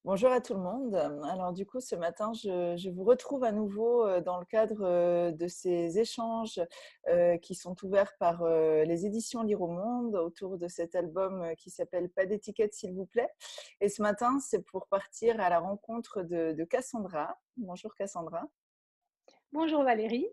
Bonjour à tout le monde. Alors du coup, ce matin, je vous retrouve à nouveau dans le cadre de ces échanges qui sont ouverts par les éditions Lire au Monde autour de cet album qui s'appelle Pas d'étiquette, s'il vous plaît. Et ce matin, c'est pour partir à la rencontre de Cassandra. Bonjour Cassandra. Bonjour Valérie.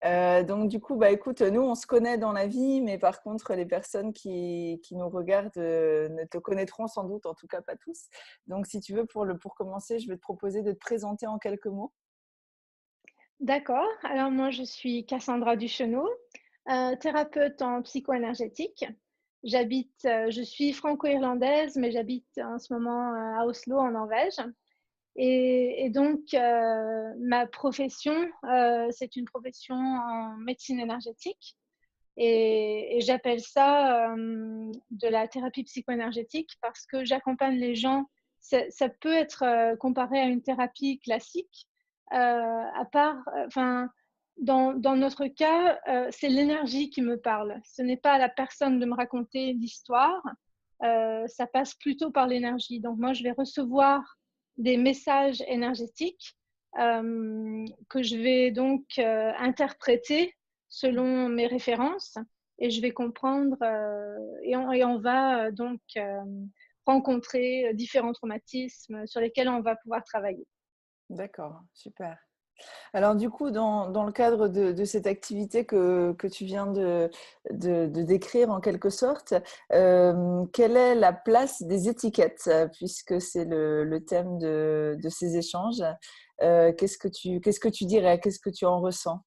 Donc du coup, bah écoute, nous on se connaît dans la vie, mais par contre les personnes qui nous regardent ne te connaîtront sans doute, en tout cas pas tous. Donc si tu veux, pour commencer, je vais te proposer de te présenter en quelques mots. D'accord. Alors moi, je suis Cassandra Duchenot, thérapeute en psycho-énergétique. Je suis franco-irlandaise, mais j'habite en ce moment à Oslo, en Norvège. Et donc, ma profession, c'est une profession en médecine énergétique. Et j'appelle ça de la thérapie psycho-énergétique parce que j'accompagne les gens. Ça peut être comparé à une thérapie classique, à part, enfin, dans notre cas, c'est l'énergie qui me parle. Ce n'est pas à la personne de me raconter l'histoire, ça passe plutôt par l'énergie. Donc moi, je vais recevoir des messages énergétiques que je vais donc interpréter selon mes références et je vais comprendre et on va donc rencontrer différents traumatismes sur lesquels on va pouvoir travailler. D'accord, super. Alors du coup, dans le cadre de cette activité que tu viens de décrire en quelque sorte, quelle est la place des étiquettes, puisque c'est le thème de ces échanges? Qu'est-ce que tu dirais? Qu'est-ce que tu en ressens?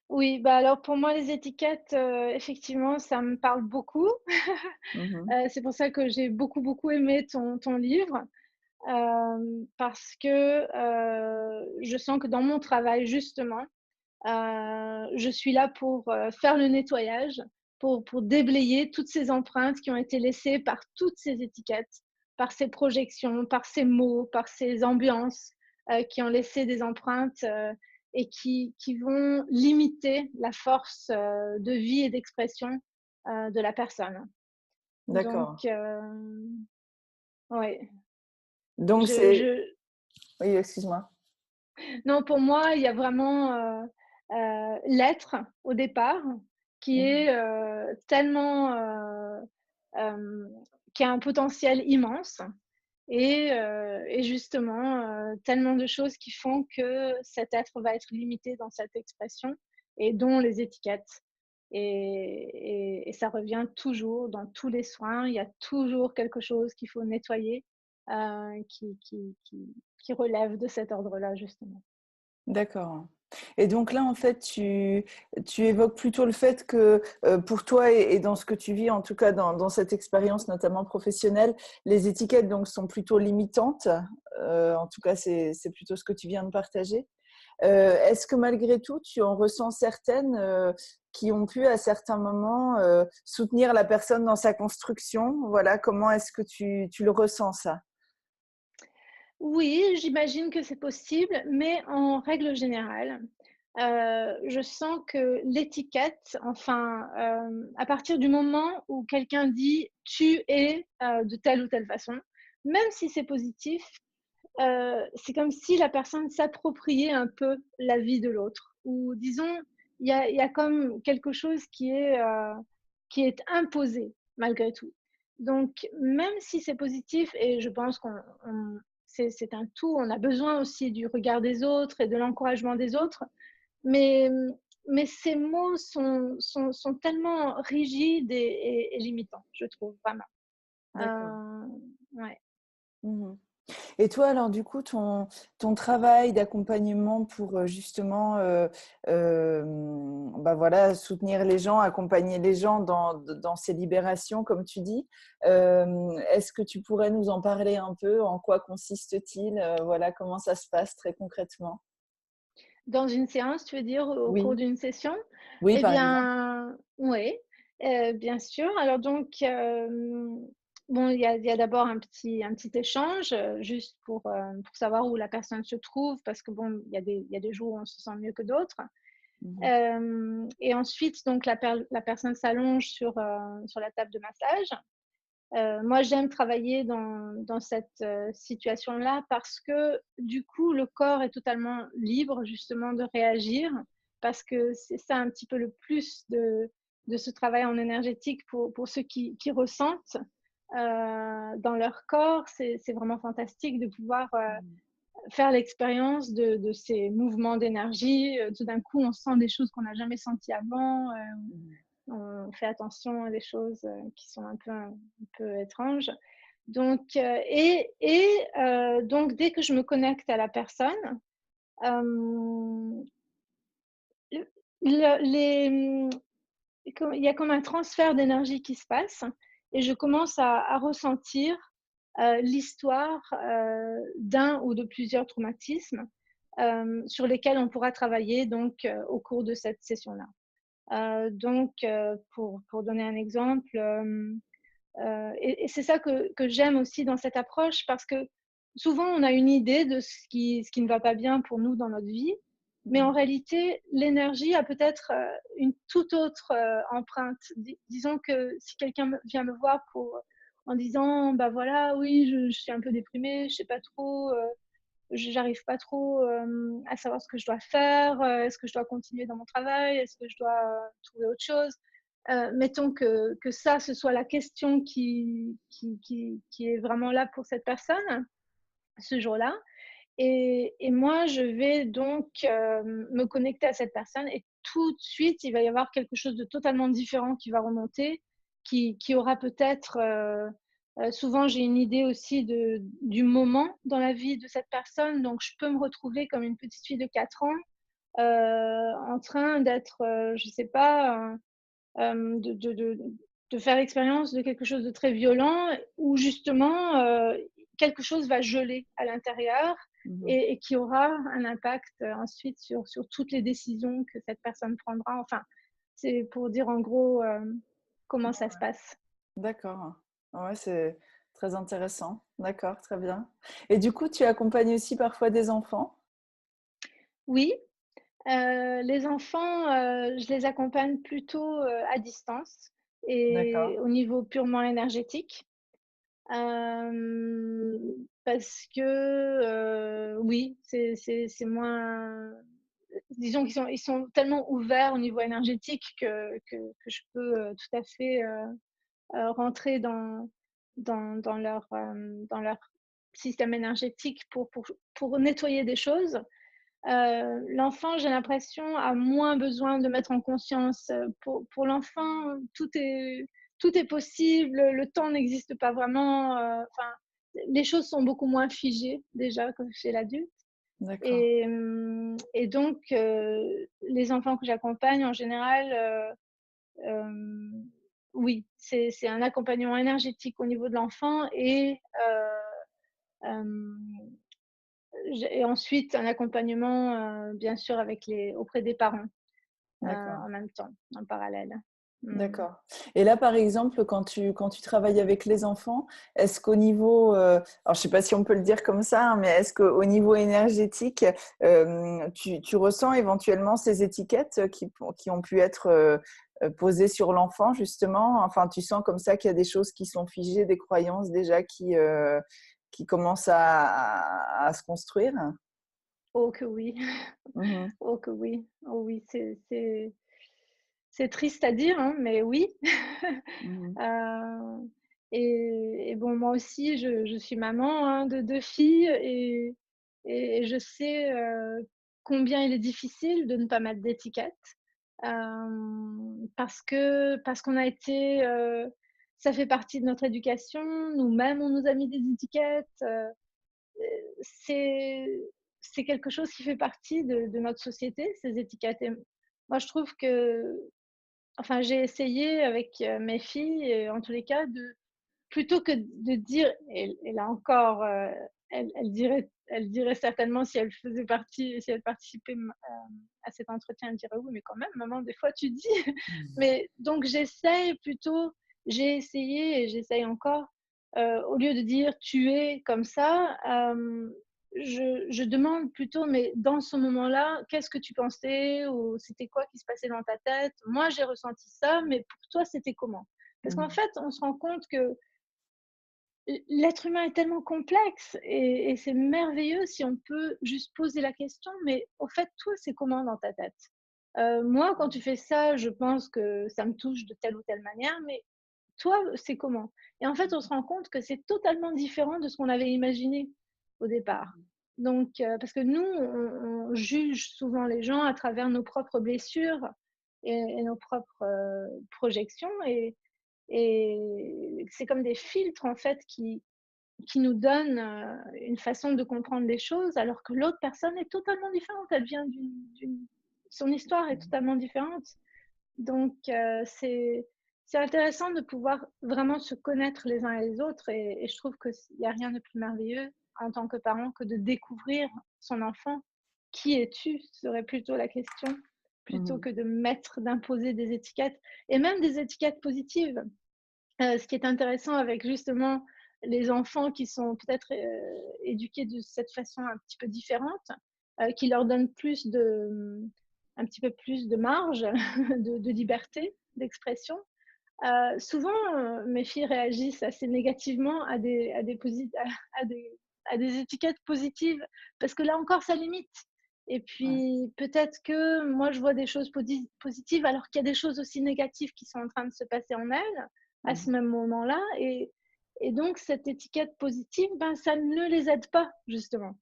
Oui, bah alors pour moi les étiquettes, effectivement, ça me parle beaucoup. Mmh. C'est pour ça que j'ai beaucoup aimé ton livre, parce que je sens que dans mon travail justement, je suis là pour faire le nettoyage, pour déblayer toutes ces empreintes qui ont été laissées par toutes ces étiquettes, par ces projections, par ces mots, par ces ambiances qui ont laissé des empreintes et qui vont limiter la force de vie et d'expression de la personne. Donc, D'accord. ouais, Donc je, c'est je, oui, excuse-moi. non, pour moi, il y a vraiment l'être au départ qui Mmh. est tellement, qui a un potentiel immense et justement tellement de choses qui font que cet être va être limité dans cette expression et dont les étiquettes. Et ça revient toujours dans tous les soins. Il y a toujours quelque chose qu'il faut nettoyer qui relève de cet ordre-là, justement. D'accord. Et donc là, en fait, tu évoques plutôt le fait que pour toi et dans ce que tu vis, en tout cas dans cette expérience notamment professionnelle, les étiquettes donc, sont plutôt limitantes. En tout cas, c'est plutôt ce que tu viens de partager. Est-ce que malgré tout, tu en ressens certaines qui ont pu à certains moments soutenir la personne dans sa construction? Voilà, comment est-ce que tu le ressens ça? Oui, j'imagine que c'est possible, mais en règle générale, je sens que l'étiquette, enfin, à partir du moment où quelqu'un dit: «Tu es, de telle ou telle façon», même si c'est positif, c'est comme si la personne s'appropriait un peu la vie de l'autre ou disons, il y a comme quelque chose qui est imposé malgré tout. Donc même si c'est positif et je pense qu'on c'est un tout, on a besoin aussi du regard des autres et de l'encouragement des autres, mais mais ces mots sont tellement rigides et limitants, je trouve vraiment. D'accord. Ouais. Mmh. Et toi, alors du coup, ton travail d'accompagnement pour justement bah voilà, soutenir les gens, accompagner les gens dans ces libérations, comme tu dis, est-ce que tu pourrais nous en parler un peu? En quoi consiste-t-il? Voilà, comment ça se passe très concrètement? Dans une séance, tu veux dire, au cours Oui, d'une session? oui, Eh par exemple. bien, oui, bien sûr. Alors donc, bon, il y a d'abord un petit échange, juste pour savoir où la personne se trouve parce que bon, il y a des jours où on se sent mieux que d'autres. Mmh. Et ensuite donc la personne s'allonge sur la table de massage Moi, j'aime travailler dans cette situation-là parce que du coup, le corps est totalement libre justement de réagir parce que c'est ça un petit peu le plus de ce travail en énergétique pour ceux qui ressentent dans leur corps. C'est vraiment fantastique de pouvoir Mmh. faire l'expérience de ces mouvements d'énergie. Tout d'un coup, on sent des choses qu'on n'a jamais senties avant. Mmh. On fait attention à des choses qui sont un peu étranges. Donc, donc, dès que je me connecte à la personne, euh, le- les, il y a comme un transfert d'énergie qui se passe et je commence à ressentir l'histoire d'un ou de plusieurs traumatismes sur lesquels on pourra travailler donc au cours de cette session-là. Donc, pour donner un exemple, et c'est ça que j'aime aussi dans cette approche parce que souvent on a une idée de ce qui ne va pas bien pour nous dans notre vie, mais en Mmh. réalité, l'énergie a peut-être une toute autre empreinte. Disons que si quelqu'un vient me voir en disant, bah voilà, oui, je suis un peu déprimée, je sais pas trop, j'arrive pas trop à savoir ce que je dois faire. Est-ce que je dois continuer dans mon travail? Est-ce que je dois trouver autre chose? Mettons que ça, ce soit la question qui est vraiment là pour cette personne ce jour-là. Et moi, je vais donc me connecter à cette personne et tout de suite, il va y avoir quelque chose de totalement différent qui va remonter, qui aura peut-être souvent, j'ai une idée aussi du moment dans la vie de cette personne, donc je peux me retrouver comme une petite fille de 4 ans en train d'être, je sais pas, de faire l'expérience de quelque chose de très violent où justement quelque chose va geler à l'intérieur Mmh. et qui aura un impact ensuite sur toutes les décisions que cette personne prendra. Enfin, c'est pour dire en gros comment ça se passe. D'accord. Ouais, c'est très intéressant. D'accord, très bien. Et du coup, tu accompagnes aussi parfois des enfants? Oui, les enfants, je les accompagne plutôt à distance et D'accord. au niveau purement énergétique. Parce que, oui, c'est moins disons ils sont tellement ouverts au niveau énergétique que je peux, tout à fait, rentrer dans leur système énergétique pour nettoyer des choses. L'enfant, j'ai l'impression, a moins besoin de mettre en conscience. Pour l'enfant, tout est possible, le temps n'existe pas vraiment. Enfin, les choses sont beaucoup moins figées déjà que chez l'adulte. D'accord. Et donc, les enfants que j'accompagne, en général, oui, c'est un accompagnement énergétique au niveau de l'enfant euh, et ensuite un accompagnement, bien sûr, auprès des parents D'accord. en même temps, en parallèle. Mm. D'accord. Et là, par exemple, quand tu travailles avec les enfants, est-ce qu'au niveau, alors je ne sais pas si on peut le dire comme ça, hein, mais est-ce qu'au niveau énergétique, tu ressens éventuellement ces étiquettes qui ont pu être posées sur l'enfant, justement? Enfin, tu sens comme ça qu'il y a des choses qui sont figées, des croyances déjà qui commencent à se construire? Oh que oui, Mhm. oh que oui, oh oui, c'est triste à dire, hein, mais oui. Mhm. Euh, et bon, moi aussi, je suis maman hein, de 2 filles et je sais combien il est difficile de ne pas mettre d'étiquette parce qu'on a été, ça fait partie de notre éducation, nous-mêmes on nous a mis des étiquettes. C'est c'est quelque chose qui fait partie de notre société, ces étiquettes. Et moi, je trouve que, enfin, j'ai essayé avec mes filles, en tous les cas, plutôt que de dire, et là encore, elle dirait certainement si elle participait à cet entretien, elle dirait oui, mais quand même, maman, des fois tu dis. Mais donc j'ai essayé et j'essaye encore, au lieu de dire tu es comme ça, je demande plutôt, mais dans ce moment-là, qu'est-ce que tu pensais ou c'était quoi qui se passait dans ta tête? Moi, j'ai ressenti ça, mais pour toi, c'était comment? Parce qu'en Mhm. fait, on se rend compte que l'être humain est tellement complexe et c'est merveilleux si on peut juste poser la question, mais au fait, toi, c'est comment dans ta tête? Moi, quand tu fais ça, je pense que ça me touche de telle ou telle manière, mais toi, c'est comment? Et en fait, on se rend compte que c'est totalement différent de ce qu'on avait imaginé au départ. Donc, parce que nous, on juge souvent les gens à travers nos propres blessures et nos propres projections, et c'est comme des filtres en fait qui nous donnent une façon de comprendre les choses, alors que l'autre personne est totalement différente. Elle vient son histoire est totalement différente. Donc, c'est intéressant de pouvoir vraiment se connaître les uns et les autres, et je trouve qu'il n'y a rien de plus merveilleux en tant que parent que de découvrir son enfant. Qui es-tu? Serait plutôt la question, plutôt Mhm. que d'imposer des étiquettes, et même des étiquettes positives. Ce qui est intéressant avec justement les enfants qui sont peut-être éduqués de cette façon un petit peu différente, qui leur donne un petit peu plus de marge, de liberté d'expression. Souvent, mes filles réagissent assez négativement à des, à des étiquettes positives, parce que là encore, ça limite. Et Ouais. puis, peut-être que moi, je vois des choses positives, alors qu'il y a des choses aussi négatives qui sont en train de se passer en elles à ce Mhm. même moment-là. Et donc, cette étiquette positive, ben, ça ne les aide pas, justement.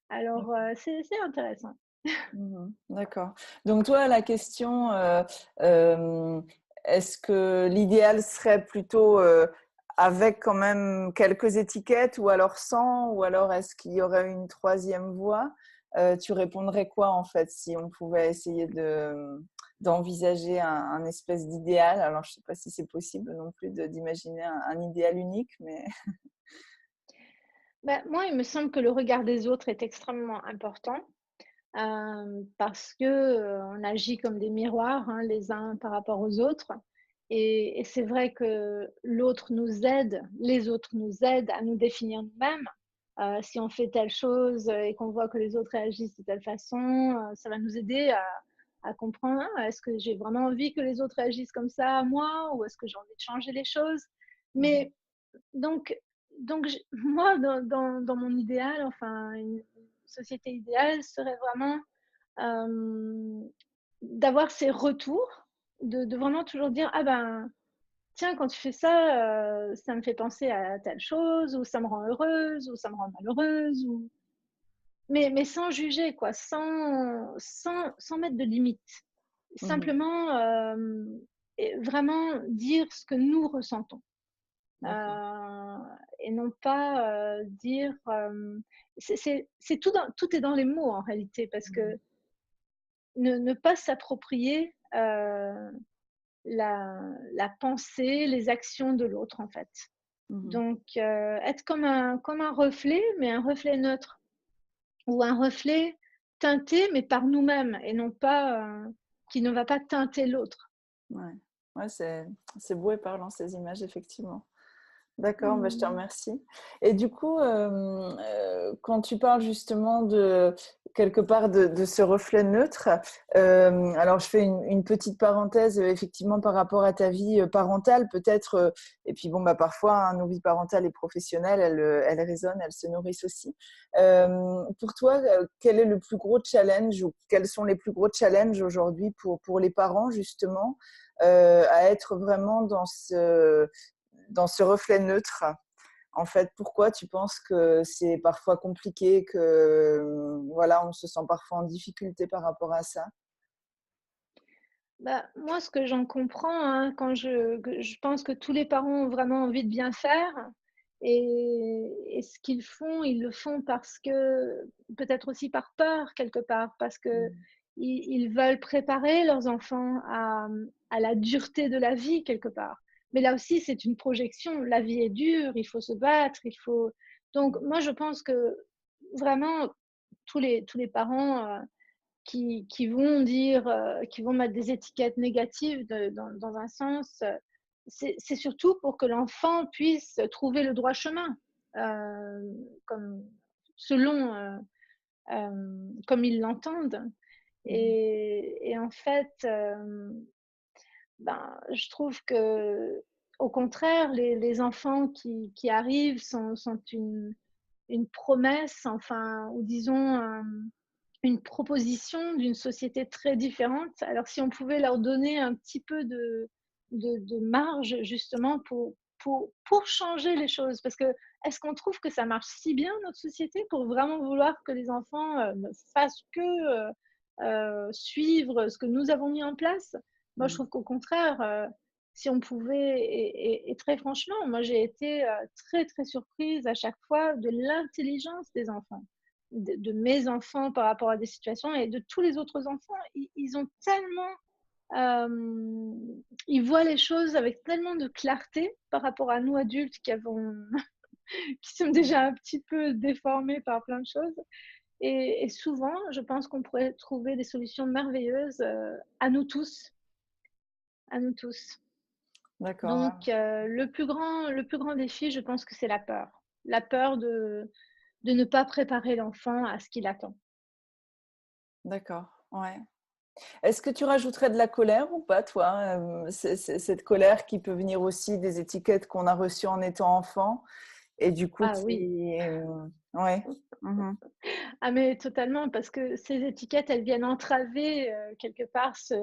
Alors, c'est intéressant. Mhm. D'accord. Donc toi, la question, euh, est-ce que l'idéal serait plutôt avec quand même quelques étiquettes ou alors sans, ou alors est-ce qu'il y aurait une troisième voie? Tu répondrais quoi en fait si on pouvait essayer d'envisager un espèce d'idéal? Alors je ne sais pas si c'est possible non plus d'imaginer un idéal unique, mais Ben, moi, il me semble que le regard des autres est extrêmement important. Parce que, on agit comme des miroirs, hein, les uns par rapport aux autres, et c'est vrai que les autres nous aident à nous définir nous-mêmes. Si on fait telle chose, et qu'on voit que les autres réagissent de telle façon, ça va nous aider à comprendre: «Ah, est-ce que j'ai vraiment envie que les autres réagissent comme ça à moi, ou est-ce que j'ai envie de changer les choses?» Mais donc j moi, dans mon idéal, enfin, une société idéale serait vraiment, hem, d'avoir ces retours, de vraiment toujours dire: «Ah ben, tiens, quand tu fais ça, ça me fait penser à telle chose, ou ça me rend heureuse, ou ça me rend malheureuse», ou mais sans juger quoi, sans mettre de limites. Mhm. Simplement, et vraiment dire ce que nous ressentons. D'accord. Et non pas, dire, c'est tout est dans les mots en réalité, parce que Mhm. ne pas s'approprier, la pensée, les actions de l'autre en fait. Mhm. Donc, être comme un reflet, mais un reflet neutre, ou un reflet teinté, mais par nous-mêmes, et non pas, qui ne va pas teinter l'autre. Ouais. Ouais, c'est beau et parlant ces images, effectivement. D'accord, bah, je te Mmh. remercie. Et du coup, quand tu parles justement de quelque part de ce reflet neutre, alors je fais une petite parenthèse effectivement par rapport à ta vie parentale peut-être, et puis bon, bah, parfois hein, nos vies parentales et professionnelles, elles résonnent, elles se nourrissent aussi. Pour toi, quel est le plus gros challenge, ou quels sont les plus gros challenges aujourd'hui pour les parents justement à être vraiment dans ce reflet neutre. En fait, pourquoi tu penses que c'est parfois compliqué, que voilà, on se sent parfois en difficulté par rapport à ça? Bah, moi, ce que j'en comprends, hein, que je pense que tous les parents ont vraiment envie de bien faire, et ce qu'ils font, ils le font parce que peut-être aussi par peur quelque part, parce que Mmh. ils veulent préparer leurs enfants à la dureté de la vie quelque part. Mais là aussi, c'est une projection. La vie est dure, il faut se battre, il faut donc moi, je pense que vraiment tous les parents, qui vont dire, qui vont mettre des étiquettes négatives dans un sens, c'est surtout pour que l'enfant puisse trouver le droit chemin, comme selon, comme ils l'entendent. Mmh. Et en fait, ben, je trouve que au contraire, les enfants qui arrivent sont une promesse, enfin, ou disons, une proposition d'une société très différente. Alors, si on pouvait leur donner un petit peu de marge, justement, pour changer les choses, parce que est-ce qu'on trouve que ça marche si bien, notre société, pour vraiment vouloir que les enfants ne fassent que suivre ce que nous avons mis en place? Moi, je Mmh. trouve qu'au contraire, si on pouvait, et très franchement, moi, j'ai été très, très surprise à chaque fois de l'intelligence des enfants, de mes enfants par rapport à des situations et de tous les autres enfants. Ils ont tellement, ils voient les choses avec tellement de clarté par rapport à nous adultes qui avons, qui sommes déjà un petit peu déformés par plein de choses. Et souvent, je pense qu'on pourrait trouver des solutions merveilleuses à nous tous, à nous tous. D'accord, ouais. Donc, le plus grand défi, je pense que c'est la peur. La peur de ne pas préparer l'enfant à ce qu'il attend. D'accord, ouais. Est-ce que tu rajouterais de la colère ou pas, toi? Cette colère qui peut venir aussi des étiquettes qu'on a reçues en étant enfant et du coup Ah oui, qui ouais. Mmh. ah mais totalement, parce que ces étiquettes, elles viennent entraver quelque part ce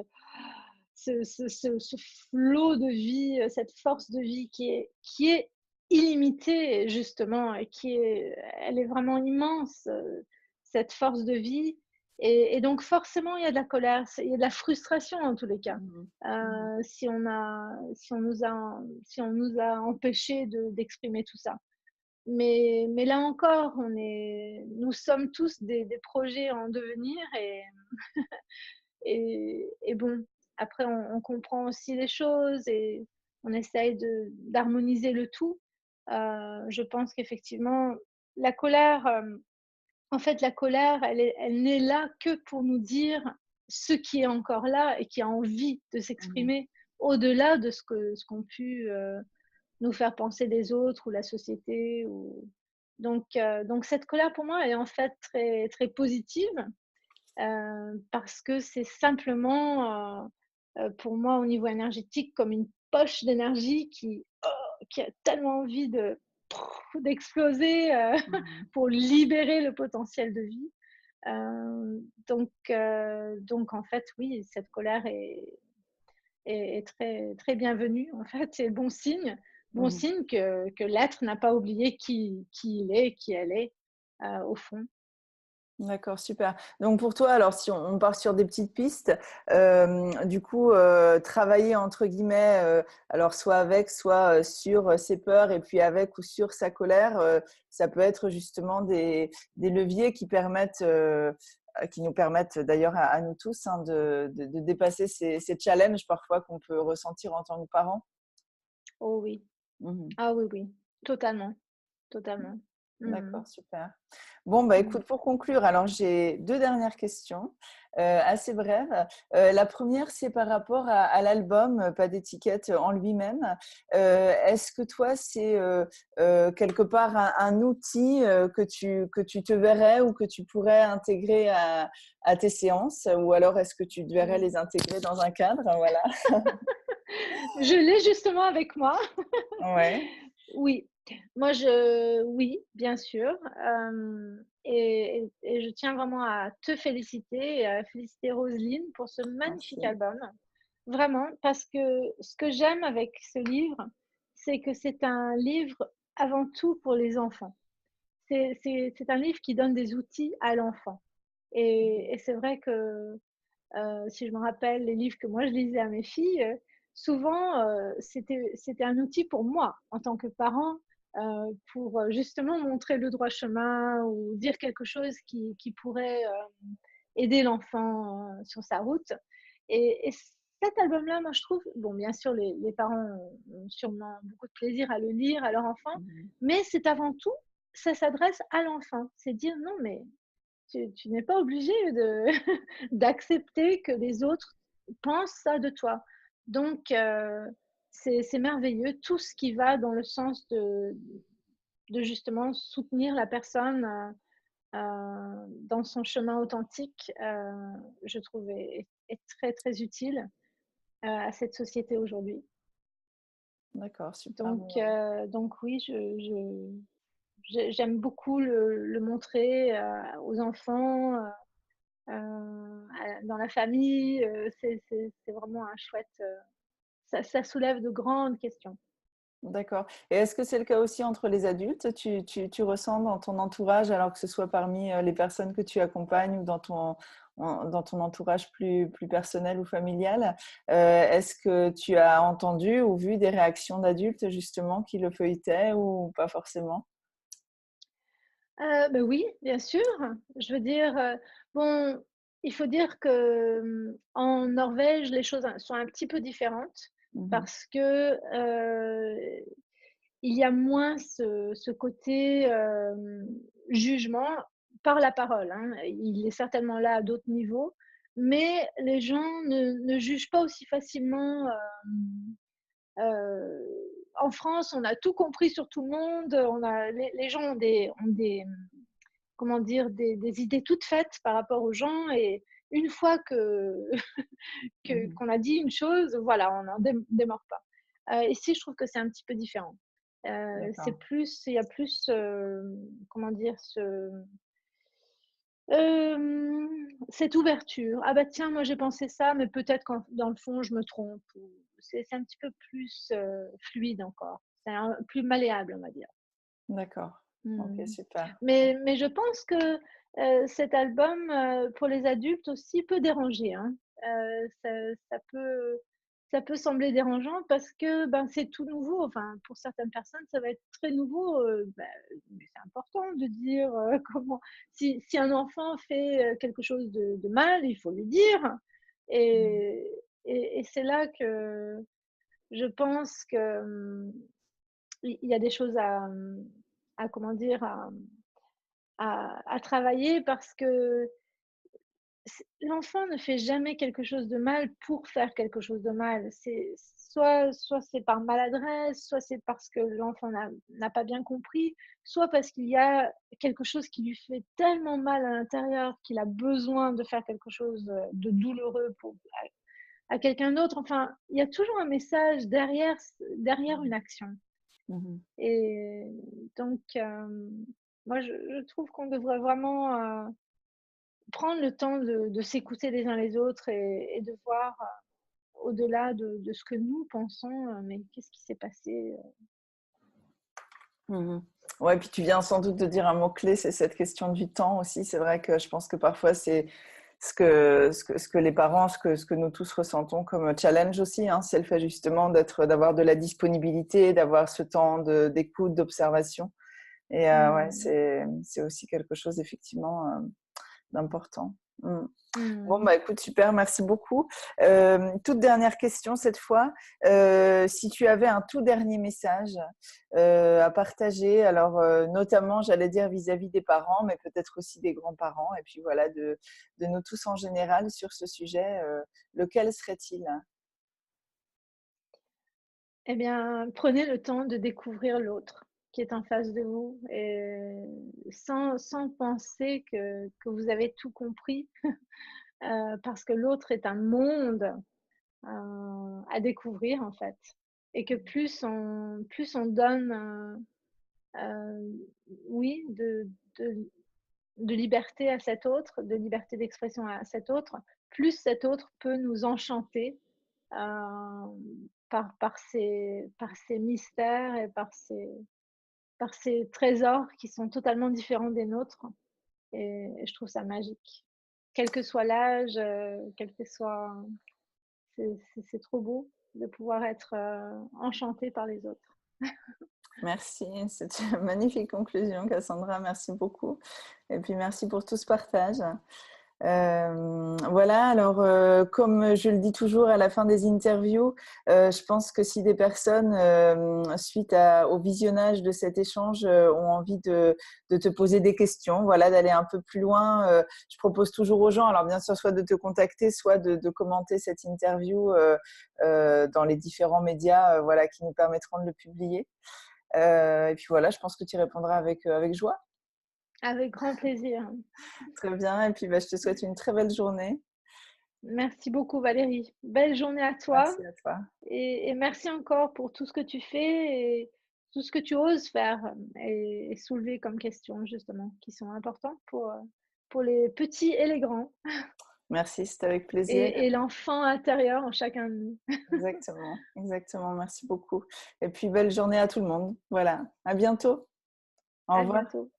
flot de vie, cette force de vie qui est illimitée justement, et elle est vraiment immense, cette force de vie. Et donc forcément, il y a de la colère, il y a de la frustration en tous les cas. Mmh. Mmh. Si on nous a empêchés d'exprimer tout ça. Mais là encore, nous sommes tous des projets en devenir, et bon, après on comprend aussi les choses et on essaye d'harmoniser le tout. Je pense qu'effectivement, la colère, en fait, la colère, elle n'est là que pour nous dire ce qui est encore là et qui a envie de Mmh. s'exprimer, au-delà de ce qu'ont pu, nous faire penser les autres ou la société ou donc cette colère pour moi, elle est en fait très, très positive, parce que c'est simplement, pour moi au niveau énergétique comme une poche d'énergie qui a tellement envie d'exploser, Mmh. pour libérer le potentiel de vie. Donc en fait, oui, cette colère est très, très bienvenue en fait, c'est bon Mmh. signe que l'être n'a pas oublié qui il est, qui elle est, au fond. D'accord, super. Donc pour toi, alors si on part sur des petites pistes, du coup, travailler entre guillemets, alors soit avec, soit, sur, ses peurs et puis avec ou sur sa colère, ça peut être justement des leviers qui nous permettent d'ailleurs à nous tous, hein, de dépasser ces challenges parfois qu'on peut ressentir en tant que parents? Oh oui. Mmh. Ah oui, oui, totalement, totalement. Mmh. D'accord, super. Bon, bah, Mmh. écoute, pour conclure, alors j'ai 2 dernières questions, assez brèves. La première, c'est par rapport à l'album, Pas d'étiquette, en lui-même. Est-ce que toi, c'est, quelque part un outil, que tu te verrais ou que tu pourrais intégrer à tes séances? Ou alors est-ce que tu te verrais Mmh. les intégrer dans un cadre? Voilà. Je l'ai justement avec moi. Ouais, Oui, oui, bien sûr, et je tiens vraiment à te féliciter et à féliciter Roselyne pour ce magnifique merci. album. Vraiment, parce que ce que j'aime avec ce livre, c'est que c'est un livre avant tout pour les enfants. C'est un livre qui donne des outils à l'enfant, Mmh. et c'est vrai que, si je me rappelle les livres que moi je lisais à mes filles, souvent, c'était un outil pour moi en tant que parent, pour, justement montrer le droit chemin ou dire quelque chose qui pourrait, aider l'enfant, sur sa route. Et cet album-là, moi je trouve, bon, bien sûr les parents ont sûrement beaucoup de plaisir à le lire à leur enfant, Mmh. mais c'est avant tout, ça s'adresse à l'enfant. C'est dire: «Non mais tu n'es pas obligé de d'accepter que les autres pensent ça de toi». Donc c'est merveilleux, tout ce qui va dans le sens de justement soutenir la personne, dans son chemin authentique, je trouve est très, très utile, à cette société aujourd'hui. D'accord, super. Donc oui, j'aime beaucoup le montrer, aux enfants, dans la famille, c'est vraiment un chouette, ça soulève de grandes questions. D'accord. Et est-ce que c'est le cas aussi entre les adultes? Tu ressens dans ton entourage, alors que ce soit parmi les personnes que tu accompagnes ou dans ton entourage plus personnel ou familial, est-ce que tu as entendu ou vu des réactions d'adultes justement qui le feuilletaient ou pas forcément? Bah, oui, bien sûr. Je veux dire, bon, il faut dire que, en Norvège, les choses sont un petit peu différentes Mmh. parce que, il y a moins ce côté, jugement par la parole, hein. Il est certainement là à d'autres niveaux, mais les gens ne jugent pas aussi facilement, heu, en France, on a tout compris sur tout le monde, les gens ont des comment dire? Des idées toutes faites par rapport aux gens et une fois que Mmh. qu'on a dit une chose, voilà, on n'en démord pas. Ici, je trouve que c'est un petit peu différent. C'est D'accord. plus il y a plus, comment dire? Cette ouverture. «Ah bah tiens, moi j'ai pensé ça, mais peut-être qu'en dans le fond, je me trompe» ou c'est un petit peu plus, fluide encore. C'est un plus malléable, on va dire. D'accord. OK, Mmh. super. Mais je pense que, cet album, pour les adultes aussi peut déranger, hein. Ça ça peut ça peut sembler dérangeant parce que, ben, c'est tout nouveau. Enfin, pour certaines personnes, ça va être très nouveau, mais c'est important de dire, comment si un enfant fait, quelque chose de mal, il faut lui dire Mmh. et et c'est là que je pense que, il y a des choses à comment dire? À travailler parce que l'enfant ne fait jamais quelque chose de mal pour faire quelque chose de mal. C'est soit c'est par maladresse, soit c'est parce que l'enfant n'a pas bien compris, soit parce qu'il y a quelque chose qui lui fait tellement mal à l'intérieur qu'il a besoin de faire quelque chose, de douloureux pour à quelqu'un d'autre. Enfin, il y a toujours un message derrière une action Mmh. et donc moi je trouve qu'on devrait vraiment, prendre le temps de s'écouter les uns les autres et de voir, au-delà de ce que nous pensons, mais qu'est-ce qui s'est passé, Mmh. Ouais, puis tu viens sans doute de dire un mot-clé, c'est cette question du temps aussi. C'est vrai que je pense que parfois c'est ce que les parents, ce que nous tous ressentons comme challenge aussi, hein, c'est le fait justement d'avoir de la disponibilité, d'avoir ce temps d'écoute, d'observation. Et ouais, mmh, c'est aussi quelque chose effectivement d'important. Mmh. Bon, mmh. bah, écoute, super, merci beaucoup. Toute dernière question cette fois. Si tu avais un tout dernier message à partager, alors notamment, j'allais dire vis-à-vis des parents, mais peut-être aussi des grands-parents, et puis voilà, de nous tous en général sur ce sujet, lequel serait-il? Eh bien, prenez le temps de découvrir l'autre qui est en face de vous et sans penser que vous avez tout compris, parce que l'autre est un monde, à découvrir, en fait et que plus on donne, oui, de de liberté à cet autre, de liberté d'expression à cet autre, plus cet autre peut nous enchanter, par ses mystères et par ses trésors qui sont totalement différents des nôtres et je trouve ça magique. Quel que soit l'âge, quel que soit c'est trop beau de pouvoir être, enchanté par les autres. Merci, c'est une magnifique conclusion, Cassandra. Merci beaucoup. Et puis merci pour tout ce partage. Voilà, alors comme je le dis toujours à la fin des interviews, je pense que si des personnes, suite au visionnage de cet échange, ont envie de te poser des questions, voilà, d'aller un peu plus loin, je propose toujours aux gens, alors bien sûr, soit de te contacter, soit de commenter cette interview dans les différents médias voilà, qui nous permettront de le publier. Et puis voilà, je pense que tu y répondras avec joie. Avec grand plaisir. Très bien, et puis bah, je te souhaite une très belle journée. Merci beaucoup Valérie. Belle journée à toi Merci à toi. et merci encore pour tout ce que tu fais et tout ce que tu oses faire et soulever comme questions justement qui sont importantes pour les petits et les grands Merci, c'était avec plaisir. et l'enfant intérieur en chacun de nous. Exactement, exactement. Merci beaucoup. Et puis, belle journée à tout le monde. Voilà. À bientôt. Au À revoir. bientôt.